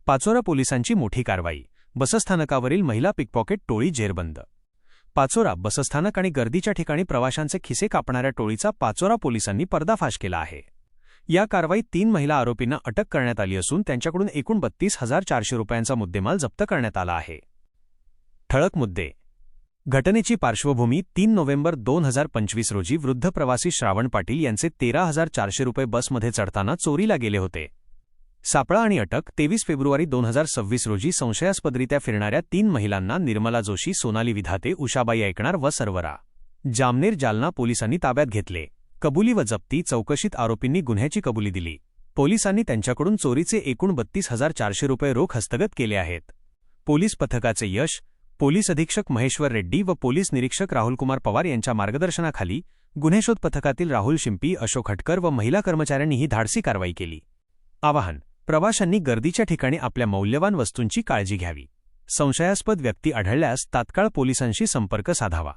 पाचोरा पोलिसांची मोठी कारवाई. बसस्थानकावरील महिला पिकपॉकेट टोळी जेरबंद. पाचोरा बसस्थानक आणि गर्दीच्या ठिकाणी प्रवाशांचे खिसे कापणाऱ्या टोळीचा पाचोरा पोलिसांनी पर्दाफाश केला आहे. या कारवाईत 3 महिला आरोपींना अटक करण्यात आली असून त्यांच्याकडून एकूण 32,400 रुपयांचा मुद्देमाल जप्त करण्यात आला आहे. ठळक मुद्दे. घटनेची पार्श्वभूमी 3 नोव्हेंबर 2025 रोजी वृद्ध प्रवासी श्रावण पाटील यांचे 13,400 रुपये बसमध्ये चढताना चोरीला गेले होते. सापळा आणि अटक. 23 फेब्रुवारी 2026 रोजी संशयास्पदरित्या फिरणाऱ्या 3 महिलांना निर्मला जोशी, सोनाली विधाते, उषाबाई ऐकणार व सर्वरा जामनेर जालना पोलिसांनी ताब्यात घेतले. कबुली व जप्ती. चौकशीत आरोपींनी गुन्ह्याची कबुली दिली. पोलिसांनी त्यांच्याकडून चोरीचे एकूण 32,400 रुपये रोख हस्तगत केले आहेत. पोलीस पथकाचे यश. पोलीस अधीक्षक महेश्वर रेड्डी व पोलीस निरीक्षक राहुलकुमार पवार यांच्या मार्गदर्शनाखाली गुन्हेशोध पथकातील राहुल शिंपी, अशोक हटकर व महिला कर्मचाऱ्यांनी ही धाडसी कारवाई केली. आवाहन. प्रवाशांनी गर्दीच्या ठिकाणी आपल्या मौल्यवान वस्तूंची काळजी घ्यावी. संशयास्पद व्यक्ती आढळल्यास तात्काळ पोलिसांशी संपर्क साधावा.